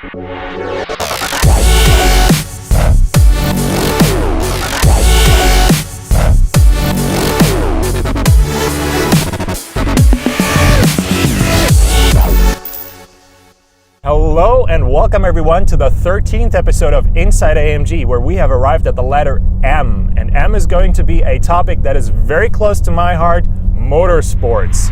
Hello and welcome everyone to the 13th episode of Inside AMG, where we have arrived at the letter M. And M is going to be a topic that is very close to my heart, motorsports.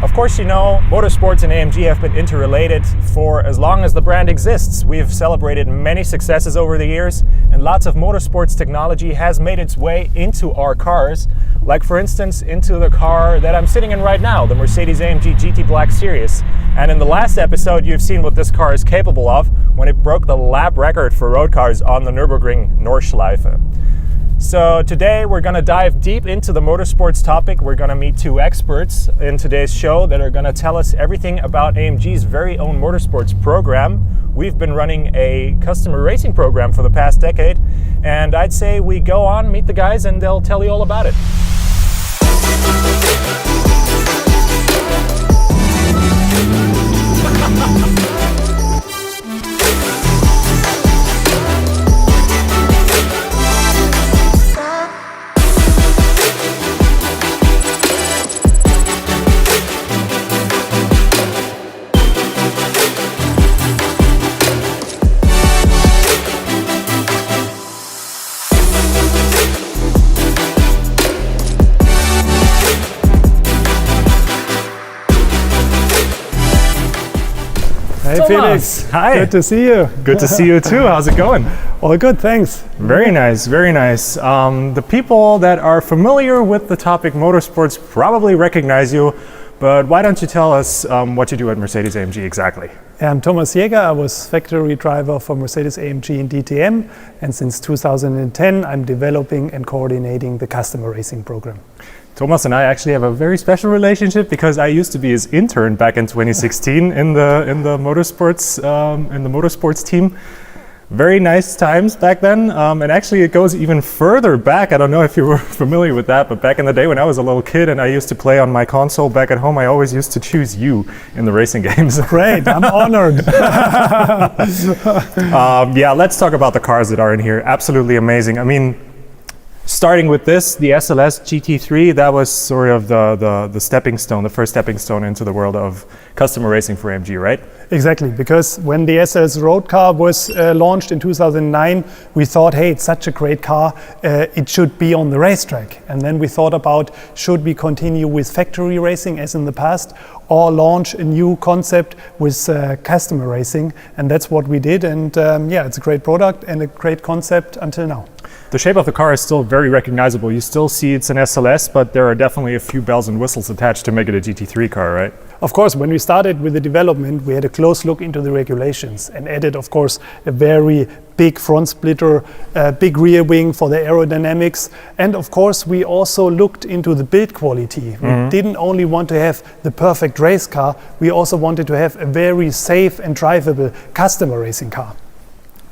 Of course, you know, motorsports and AMG have been interrelated for as long as the brand exists. We've celebrated many successes over the years, and lots of motorsports technology has made its way into our cars, like for instance into the car that I'm sitting in right now, the Mercedes-AMG GT Black Series. And in the last episode, you've seen what this car is capable of when it broke the lap record for road cars on the Nürburgring Nordschleife. So today we're going to dive deep into the motorsports topic. We're going to meet two experts in today's show that are going to tell us everything about AMG's very own motorsports program. We've been running a customer racing program for the past decade, and I'd say we go on, meet the guys, and they'll tell you all about it. Hey Felix, hi. Good to see you. Good to see you too. How's it going? All good, thanks. Very nice, very nice. The people that are familiar with the topic motorsports probably recognize you, but why don't you tell us what you do at Mercedes-AMG exactly? I'm Thomas Jäger. I was factory driver for Mercedes-AMG in DTM, and since 2010 I'm developing and coordinating the customer racing program. Thomas and I actually have a very special relationship because I used to be his intern back in 2016 in the motorsports team. Very nice times back then, and actually it goes even further back. I don't know if you were familiar with that, but back in the day when I was a little kid and I used to play on my console back at home, I always used to choose you in the racing games. Great, I'm honored. Yeah, let's talk about the cars that are in here. Absolutely amazing. I mean, starting with this, the SLS GT3, that was sort of the stepping stone, the first stepping stone into the world of customer racing for AMG, right? Exactly, because when the SLS road car was launched in 2009, we thought, hey, it's such a great car, it should be on the racetrack. And then we thought about, should we continue with factory racing as in the past, or launch a new concept with customer racing? And that's what we did, and yeah, it's a great product and a great concept until now. The shape of the car is still very recognizable. You still see it's an SLS, but there are definitely a few bells and whistles attached to make it a GT3 car, right? Of course, when we started with the development, we had a close look into the regulations and added, of course, a very big front splitter, big rear wing for the aerodynamics. And of course, we also looked into the build quality. We didn't only want to have the perfect race car, we also wanted to have a very safe and drivable customer racing car.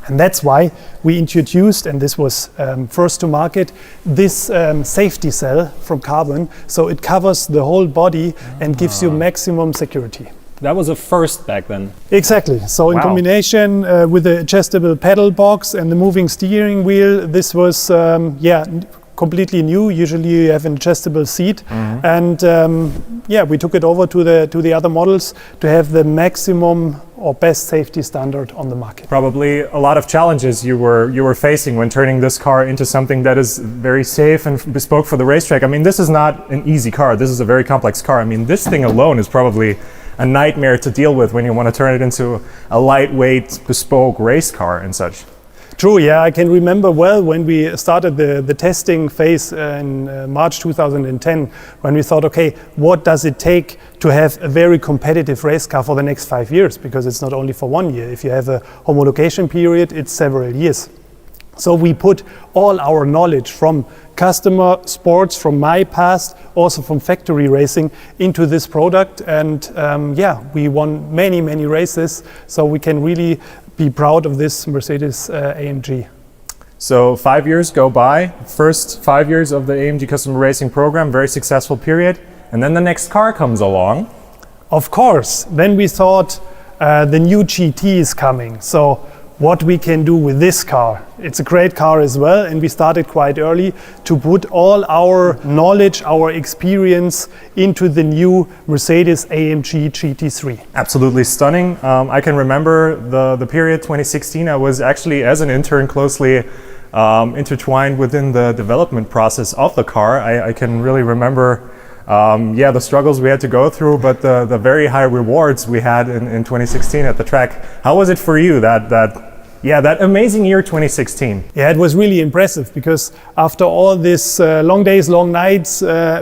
And that's why we introduced, and this was first to market, this safety cell from carbon. So it covers the whole body and gives you maximum security. That was a first back then. Exactly. So in combination with the adjustable pedal box and the moving steering wheel, this was completely new. Usually you have an adjustable seat, and we took it over to the other models to have the maximum or best safety standard on the market. Probably a lot of challenges you were facing when turning this car into something that is very safe and bespoke for the racetrack. I mean, this is not an easy car. This is a very complex car. I mean, this thing alone is probably a nightmare to deal with when you want to turn it into a lightweight, bespoke race car and such. True, yeah, I can remember well when we started the testing phase in March 2010, when we thought, okay, what does it take to have a very competitive race car for the next 5 years? Because it's not only for 1 year. If you have a homologation period, it's several years. So we put all our knowledge from customer sports, from my past, also from factory racing, into this product. And we won many, many races. So we can really be proud of this Mercedes-AMG. So 5 years go by, first 5 years of the AMG Customer Racing program, very successful period. And then the next car comes along. Of course, then we thought, the new GT is coming. So what we can do with this car. It's a great car as well, and we started quite early to put all our knowledge, our experience into the new Mercedes-AMG GT3. Absolutely stunning. I can remember the period 2016. I was actually, as an intern, closely intertwined within the development process of the car. I can really remember the struggles we had to go through, but the very high rewards we had in 2016 at the track. How was it for you, that amazing year 2016? Yeah, it was really impressive because after all this long days, long nights,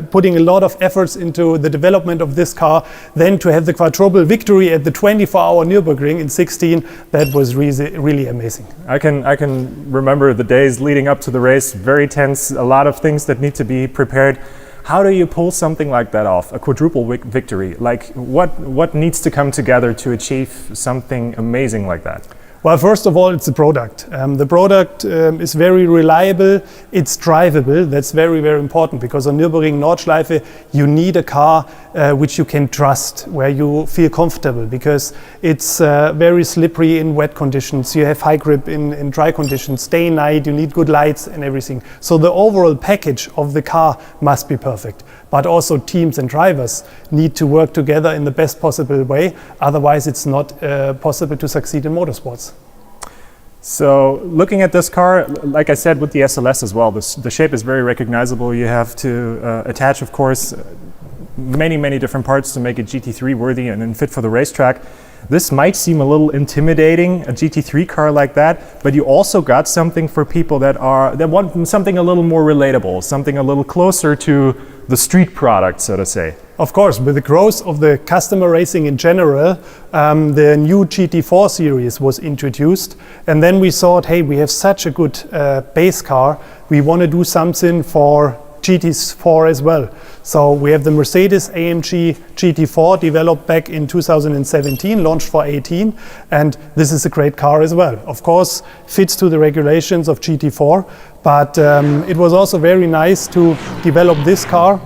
putting a lot of efforts into the development of this car, then to have the quadruple victory at the 24-hour Nürburgring in 16, that was really amazing. I can remember the days leading up to the race, very tense, a lot of things that need to be prepared. How do you pull something like that off, a quadruple victory? Like what needs to come together to achieve something amazing like that? Well, first of all, it's the product. The product is very reliable, it's drivable. That's very, very important because on Nürburgring Nordschleife you need a car which you can trust, where you feel comfortable, because it's very slippery in wet conditions. You have high grip in dry conditions, day, night, you need good lights and everything. So the overall package of the car must be perfect. But also teams and drivers need to work together in the best possible way. Otherwise, it's not possible to succeed in motorsports. So looking at this car, like I said with the SLS as well, the shape is very recognizable. You have to attach, of course, many different parts to make it GT3 worthy and fit for the racetrack. This might seem a little intimidating, a GT3 car like that, but you also got something for people that want something a little more relatable, something a little closer to the street product, so to say. Of course, with the growth of the customer racing in general, the new GT4 series was introduced, and then we thought, hey, we have such a good base car, we want to do something for GT4 as well. So we have the Mercedes-AMG GT4 developed back in 2017, launched for 18, and this is a great car as well. Of course, fits to the regulations of GT4, but it was also very nice to develop this car.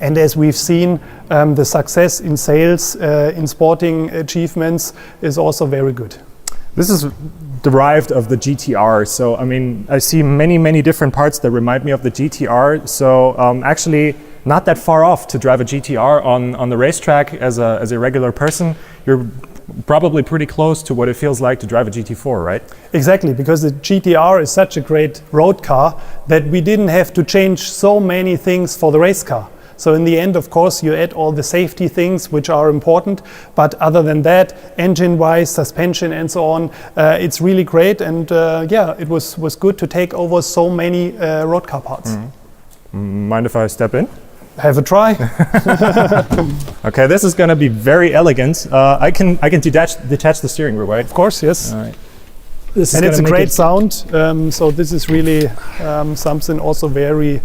And as we've seen, the success in sales, in sporting achievements is also very good. This is derived of the GTR. So, I mean, I see many different parts that remind me of the GTR. So, actually, not that far off to drive a GTR on the racetrack as a regular person. You're probably pretty close to what it feels like to drive a GT4, right? Exactly, because the GTR is such a great road car that we didn't have to change so many things for the race car. So in the end, of course, you add all the safety things which are important, but other than that, engine-wise, suspension and so on, it's really great, and it was good to take over so many road car parts. Mm-hmm. Mind if I step in? Have a try. Okay, this is going to be very elegant. I can detach the steering wheel, right? Of course, yes. All right. And it's a great sound, so this is really something also very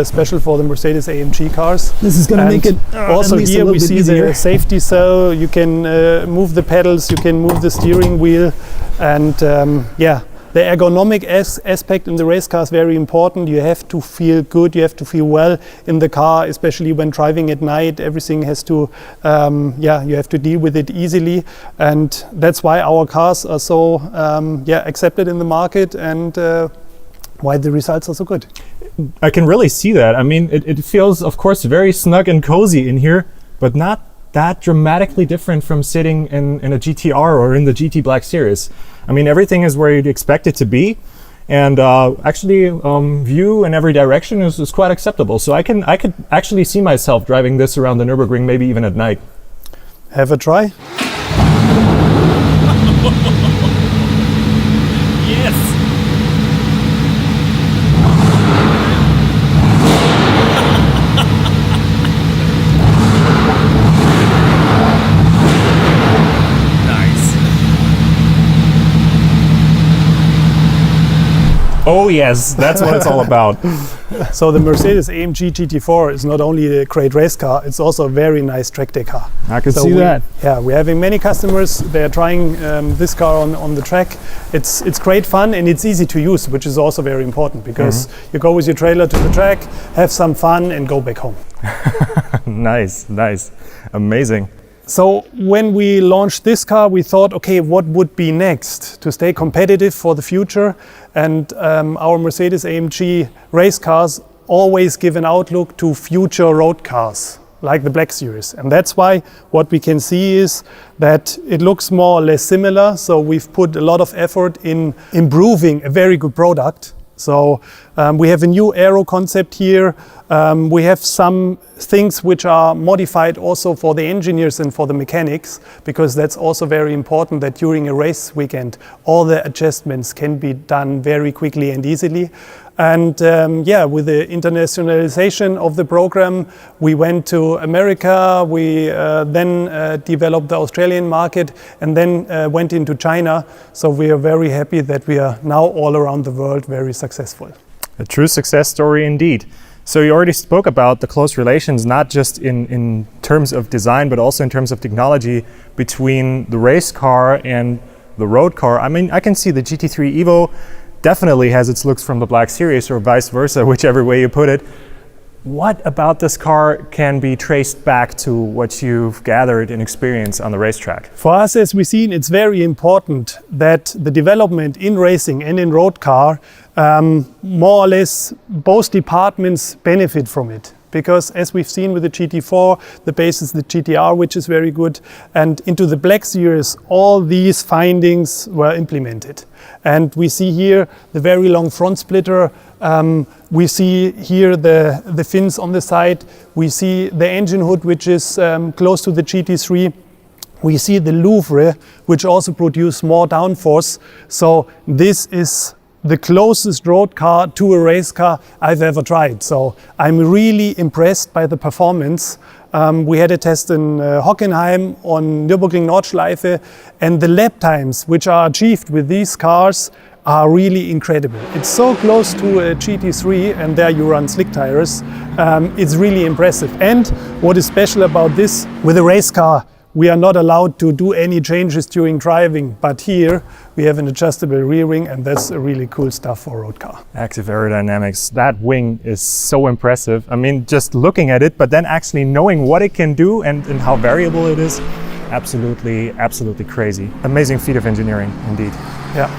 special for the Mercedes-AMG cars. This is going to make it also here we see the safety cell. You can move the pedals, you can move the steering wheel, and the ergonomic aspect in the race car is very important. You have to feel good, you have to feel well in the car, especially when driving at night. Everything has to, you have to deal with it easily, and that's why our cars are so accepted in the market, and why the results are so good. I can really see that. I mean, it feels, of course, very snug and cozy in here, but not that dramatically different from sitting in a GTR or in the GT Black Series. I mean, everything is where you'd expect it to be, and actually view in every direction is quite acceptable. So I could actually see myself driving this around the Nürburgring, maybe even at night. Have a try. Yes. Oh yes, that's what it's all about. So the Mercedes-AMG GT4 is not only a great race car, it's also a very nice track day car. I can see that. Yeah, we're having many customers. They are trying this car on the track. It's great fun and it's easy to use, which is also very important, because you go with your trailer to the track, have some fun and go back home. Nice, amazing. So when we launched this car, we thought, okay, what would be next to stay competitive for the future? And our Mercedes-AMG race cars always give an outlook to future road cars, like the Black Series. And that's why what we can see is that it looks more or less similar. So we've put a lot of effort in improving a very good product. So we have a new aero concept here. We have some things which are modified also for the engineers and for the mechanics, because that's also very important that during a race weekend all the adjustments can be done very quickly and easily. And with the internationalization of the program, we went to America, we then developed the Australian market, and then went into China. So we are very happy that we are now all around the world very successful. A true success story indeed. So you already spoke about the close relations, not just in terms of design, but also in terms of technology between the race car and the road car. I mean, I can see the GT3 Evo definitely has its looks from the Black Series, or vice versa, whichever way you put it. What about this car can be traced back to what you've gathered and experienced on the racetrack? For us, as we've seen, it's very important that the development in racing and in road car, more or less both departments benefit from it. Because as we've seen with the GT4, the base is the GTR, which is very good. And into the Black Series, all these findings were implemented. And we see here the very long front splitter. We see here the fins on the side. We see the engine hood, which is close to the GT3. We see the Louvre, which also produces more downforce. So this is the closest road car to a race car I've ever tried. So I'm really impressed by the performance. We had a test in Hockenheim on Nürburgring Nordschleife, and the lap times which are achieved with these cars are really incredible. It's so close to a GT3, and there you run slick tires. It's really impressive. And what is special about this, with a race car, we are not allowed to do any changes during driving, but here we have an adjustable rear wing, and that's really cool stuff for a road car. Active aerodynamics. That wing is so impressive. I mean, just looking at it, but then actually knowing what it can do and how variable it is, absolutely crazy. Amazing feat of engineering, indeed. Yeah.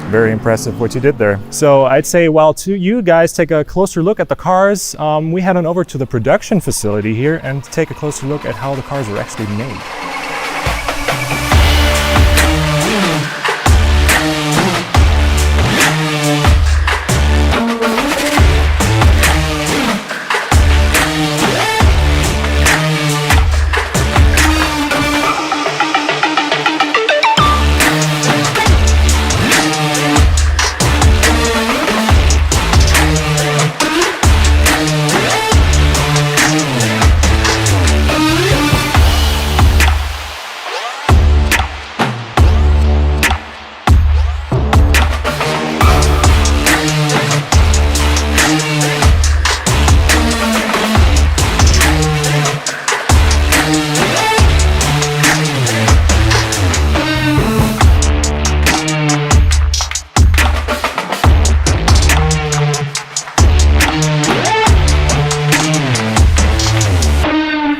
Very impressive what you did there. So I'd say while you guys take a closer look at the cars, we head on over to the production facility here and take a closer look at how the cars are actually made.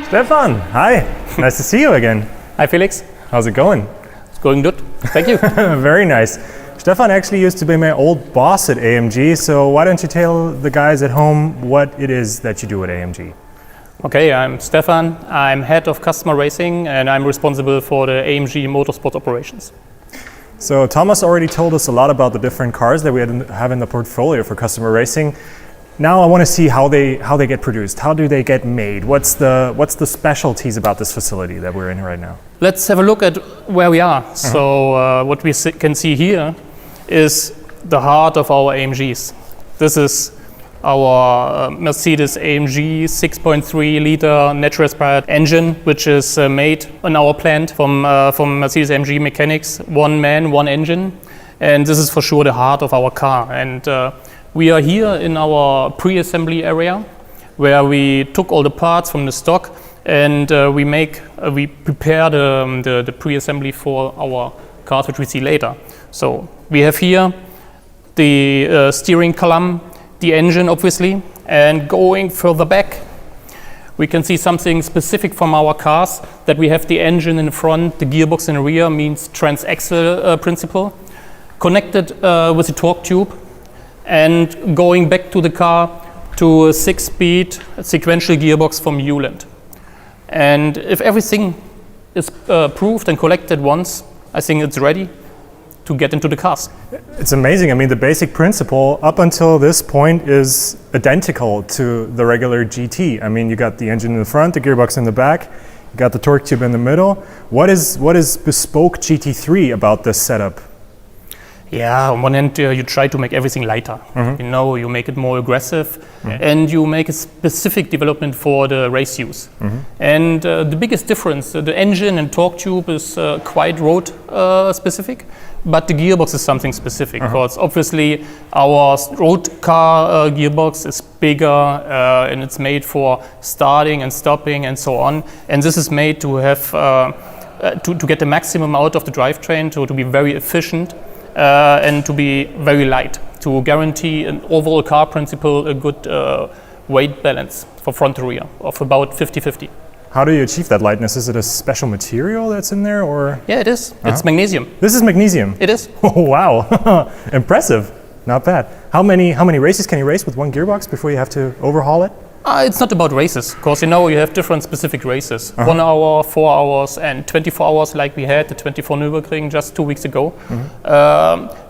Stefan, hi. Nice to see you again. Hi Felix. How's it going? It's going good. Thank you. Very nice. Stefan actually used to be my old boss at AMG, so why don't you tell the guys at home what it is that you do at AMG? Okay, I'm Stefan. I'm head of customer racing, and I'm responsible for the AMG Motorsport operations. So Thomas already told us a lot about the different cars that we have in the portfolio for customer racing. Now I want to see how they get produced. How do they get made? What's the specialties about this facility that we're in right now? Let's have a look at where we are. So what we can see here is the heart of our AMGs. This is our Mercedes-AMG 6.3 liter natural aspirated engine, which is made in our plant from Mercedes-AMG mechanics, one man, one engine. And this is for sure the heart of our car. And we are here in our pre-assembly area, where we took all the parts from the stock, and we prepare the pre-assembly for our cars, which we see later. So we have here the steering column, the engine obviously, and going further back, we can see something specific from our cars, that we have the engine in the front, the gearbox in the rear, means transaxle principle, connected with the torque tube, and going back to the car to a 6-speed sequential gearbox from Hewland. And if everything is proved and collected once, I think it's ready to get into the cars. It's amazing. I mean, the basic principle up until this point is identical to the regular GT. I mean, you got the engine in the front, the gearbox in the back, you got the torque tube in the middle. What is bespoke GT3 about this setup? Yeah, on one hand, you try to make everything lighter. You know, you make it more aggressive, and you make a specific development for the race use. And the biggest difference, the engine and torque tube is quite road specific, but the gearbox is something specific, because obviously our road car gearbox is bigger, and it's made for starting and stopping and so on. And this is made to have to get the maximum out of the drivetrain, to be very efficient. And to be very light, to guarantee an overall car principle, a good weight balance for front to rear of about 50-50. How do you achieve that lightness? Is it a special material that's in there, or? Yeah, it is. It's magnesium. This is magnesium? It is. Oh, wow. Impressive. Not bad. How many races can you race with one gearbox before you have to overhaul it? It's not about races, because you know you have different specific races. 1 hour, 4 hours, and 24 hours, like we had the 24 Nürburgring just 2 weeks ago.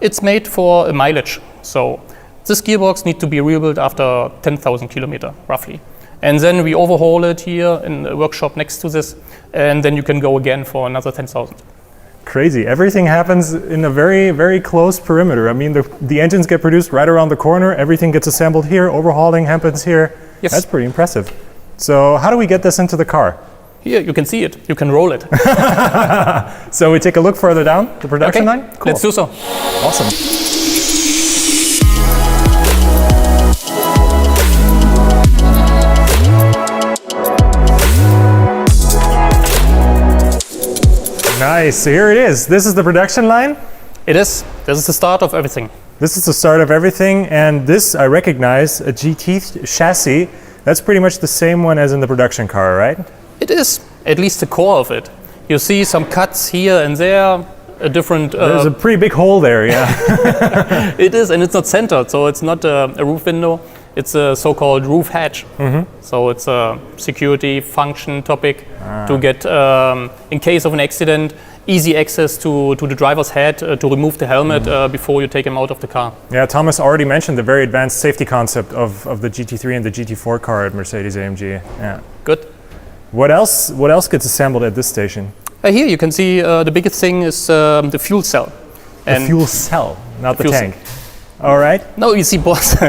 It's made for a mileage. So this gearbox needs to be rebuilt after 10,000 kilometers, roughly. And then we overhaul it here in the workshop next to this, and then you can go again for another 10,000. Crazy. Everything happens in a very, very close perimeter. I mean, the engines get produced right around the corner. Everything gets assembled here. Overhauling happens here. Yes. That's pretty impressive. So how do we get this into the car? Here, you can see it. You can roll it. So we take a look further down the production line? Cool. Let's do so. Awesome. Nice. So here it is. This is the production line? It is. This is the start of everything. This is the start of everything, and this I recognize, a GT chassis. That's pretty much the same one as in the production car, right? It is, at least the core of it. You see some cuts here and there, a different... There's a pretty big hole there, yeah. It is, and it's not centered, so it's not a roof window. It's a so-called roof hatch. So it's a security function topic to get, in case of an accident, easy access to the driver's head to remove the helmet before you take him out of the car. Yeah, Thomas already mentioned the very advanced safety concept of the GT3 and the GT4 car at Mercedes-AMG. Yeah. Good. What else gets assembled at this station? Here you can see the biggest thing is the fuel cell. The fuel cell, not the tank. All right. No, you see both.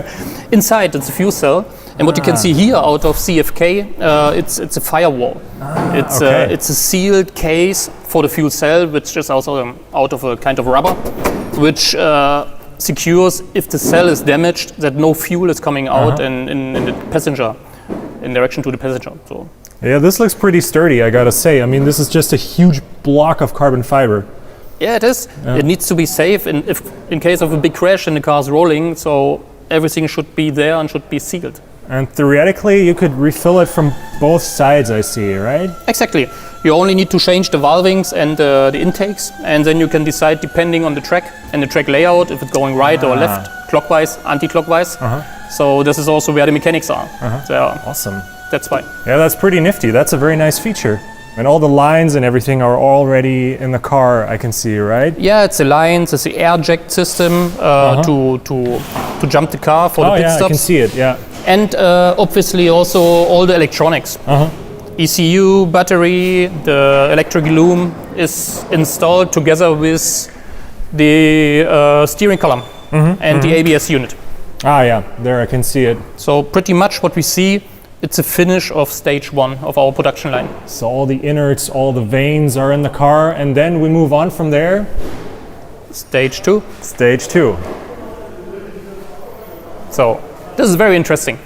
Inside it's a fuel cell. And what you can see here out of CFK, it's a firewall. It's a sealed case for the fuel cell, which is also out of a kind of rubber, which secures if the cell is damaged that no fuel is coming out in the passenger, in direction to the passenger. So. Yeah, this looks pretty sturdy, I gotta say. I mean, this is just a huge block of carbon fiber. Yeah, it is. Yeah. It needs to be safe, and if in case of a big crash and the car's rolling, so everything should be there and should be sealed. And theoretically, you could refill it from both sides, I see, right? Exactly. You only need to change the valvings and the intakes, and then you can decide depending on the track and the track layout, if it's going right or left, clockwise, anti-clockwise. So this is also where the mechanics are. So awesome. That's why. Yeah, that's pretty nifty. That's a very nice feature. And all the lines and everything are already in the car, I can see, right? Yeah, it's the lines, it's the air jack system to jump the car for the pit stops. I can see it, yeah. And obviously also all the electronics. ECU, battery, the electric loom is installed together with the steering column and the ABS unit. Ah, yeah, there I can see it. So pretty much what we see, it's a finish of stage 1 of our production line. So all the innards, all the vanes are in the car, and then we move on from there. Stage 2. Stage 2. So this is very interesting.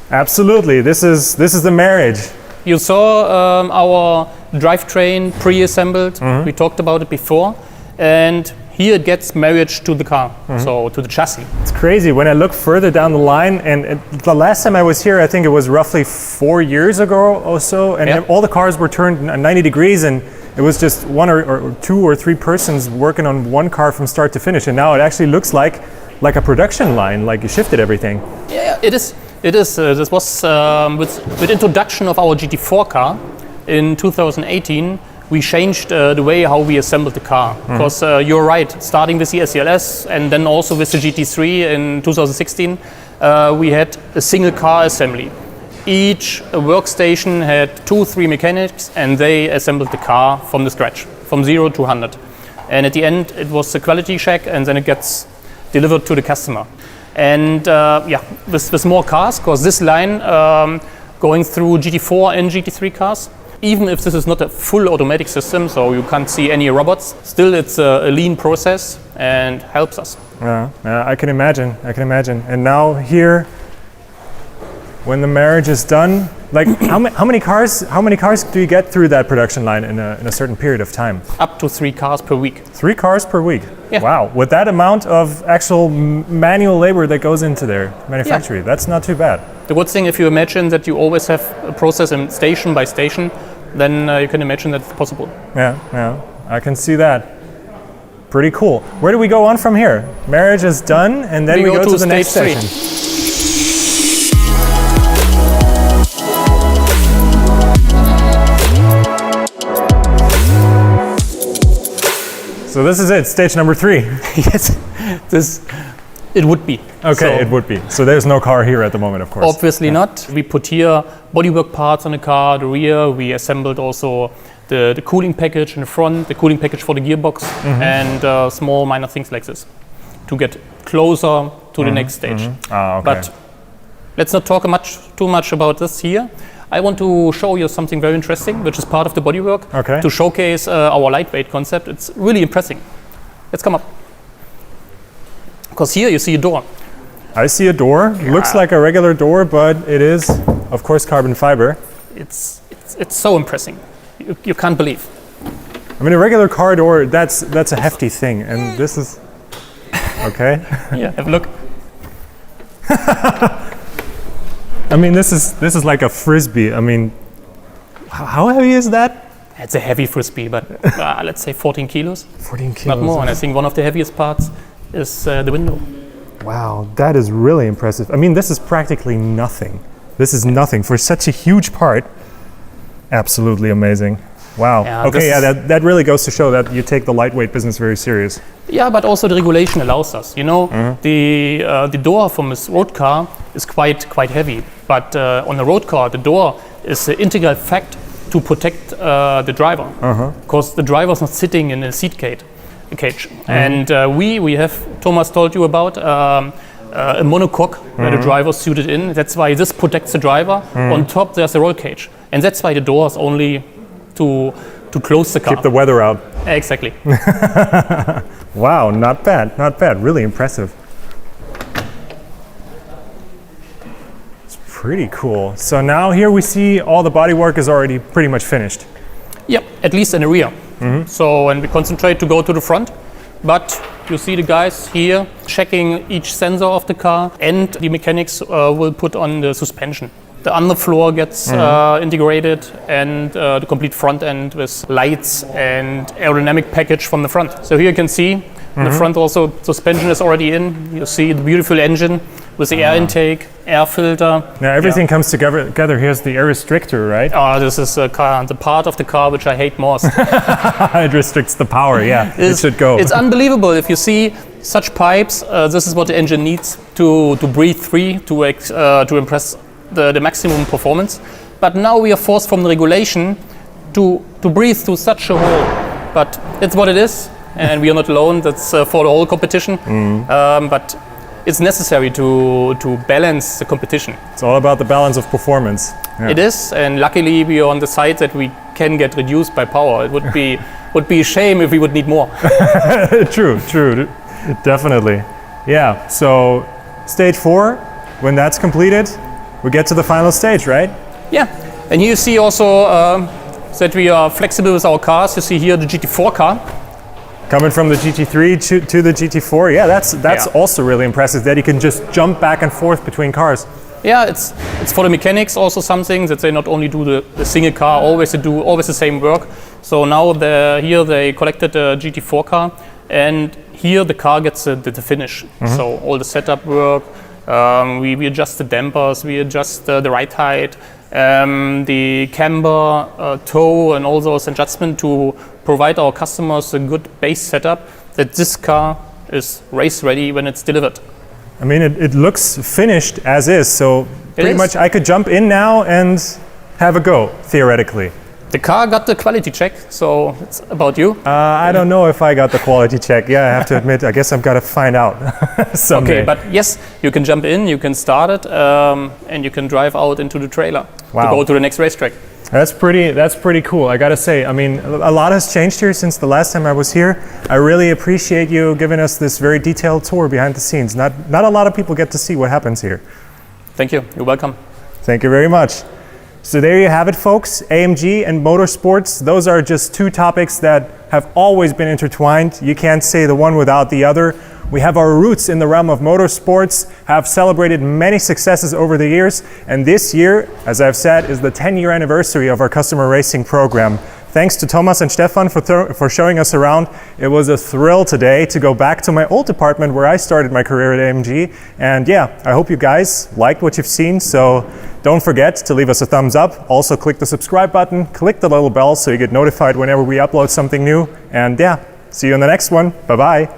Absolutely, this is the marriage. You saw our drivetrain pre-assembled. We talked about it before, and Here it gets married to the car, so to the chassis. It's crazy. When I look further down the line, and the last time I was here, I think it was roughly 4 years ago or so, and all the cars were turned 90 degrees, and it was just one or two or three persons working on one car from start to finish, and now it actually looks like a production line, like you shifted everything. Yeah, it is. It is. This was with introduction of our GT4 car in 2018. We changed the way how we assembled the car. Because you're right, starting with the SLS and then also with the GT3 in 2016, we had a single car assembly. Each workstation had 2-3 mechanics, and they assembled the car from the scratch, from 0 to 100. And at the end, it was a quality check, and then it gets delivered to the customer. And with more cars, because this line going through GT4 and GT3 cars, even if this is not a full automatic system, so you can't see any robots, still it's a lean process and helps us. Yeah, I can imagine. And now here, when the marriage is done, like how many cars do you get through that production line in a certain period of time? Up to 3 cars per week. 3 cars per week? Yeah. Wow, with that amount of actual manual labor that goes into their manufacturing, that's not too bad. The good thing, if you imagine that you always have a process in station by station, then you can imagine that it's possible. Yeah, I can see that. Pretty cool. Where do we go on from here? Marriage is done, and then we go to the next station. So this is it, stage number 3. Yes, it would be. Okay, so, it would be. So there's no car here at the moment, of course. Obviously not. We put here bodywork parts on the car, the rear. We assembled also the cooling package in the front, the cooling package for the gearbox, and small minor things like this to get closer to the next stage. Okay. But let's not talk too much about this here. I want to show you something very interesting, which is part of the bodywork, to showcase our lightweight concept. It's really impressive. Let's come up. Because here you see a door. I see a door. Yeah. Looks like a regular door, but it is, of course, carbon fiber. It's so impressive. You can't believe. I mean, a regular car door, that's a hefty thing, and this is okay. Yeah, have a look. I mean, this is like a frisbee. I mean, how heavy is that? It's a heavy frisbee, but let's say 14 kilos. 14 kilos. Not more. And I think one of the heaviest parts is the window. Wow, that is really impressive. I mean, this is practically nothing. This is nothing for such a huge part. Absolutely amazing. Wow. Yeah, okay, that really goes to show that you take the lightweight business very serious. Yeah, but also the regulation allows us. You know, the door from this road car is quite heavy. But on a road car, the door is an integral fact to protect the driver. Because the driver is not sitting in a seat cage. And we have, Thomas told you about, a monocoque where the driver is suited in. That's why this protects the driver. On top there's a roll cage. And that's why the door is only to close the car. Keep the weather out. Exactly. Wow, not bad. Really impressive. It's pretty cool. So now here we see all the bodywork is already pretty much finished. Yep, at least in the rear. So, and we concentrate to go to the front. But you see the guys here checking each sensor of the car, and the mechanics will put on the suspension. The underfloor gets integrated, and the complete front end with lights and aerodynamic package from the front. So here you can see in the front also suspension is already in. You see the beautiful engine with the air intake, air filter. Now everything comes together. Here's the air restrictor, right? This is the part of the car which I hate most. It restricts the power, yeah. It should go. It's unbelievable. If you see such pipes, this is what the engine needs to breathe free, to impress the maximum performance. But now we are forced from the regulation to breathe through such a hole. But it's what it is, and we are not alone. That's for the whole competition. But it's necessary to balance the competition. It's all about the balance of performance. Yeah. It is, and luckily we are on the side that we can get reduced by power. It would be a shame if we would need more. True, definitely. Yeah. So stage 4, when that's completed, we get to the final stage, right? Yeah, and here you see also that we are flexible with our cars. You see here the GT4 car. Coming from the GT3 to the GT4, yeah, that's also really impressive that you can just jump back and forth between cars. Yeah, it's for the mechanics also something that they not only do the single car, always the same work. So now here they collected the GT4 car, and here the car gets the finish. So all the setup work, we adjust the dampers, we adjust the ride height, the camber, toe, and all those adjustments to provide our customers a good base setup that this car is race ready when it's delivered. I mean, it looks finished as is, so pretty much I could jump in now and have a go, theoretically. The car got the quality check, so it's about you. I don't know if I got the quality check. Yeah, I have to admit, I guess I've got to find out someday. Okay, but yes, you can jump in, you can start it, and you can drive out into the trailer to go to the next racetrack. That's pretty cool, I gotta say. I mean, a lot has changed here since the last time I was here. I really appreciate you giving us this very detailed tour behind the scenes. Not a lot of people get to see what happens here. Thank you, you're welcome. Thank you very much. So there you have it, folks. AMG and motorsports, those are just two topics that have always been intertwined. You can't say the one without the other. We have our roots in the realm of motorsports, have celebrated many successes over the years, and this year, as I've said, is the 10-year anniversary of our customer racing program. Thanks to Thomas and Stefan for showing us around. It was a thrill today to go back to my old department where I started my career at AMG. And yeah, I hope you guys liked what you've seen, so don't forget to leave us a thumbs up. Also click the subscribe button, click the little bell so you get notified whenever we upload something new. And yeah, see you in the next one. Bye-bye.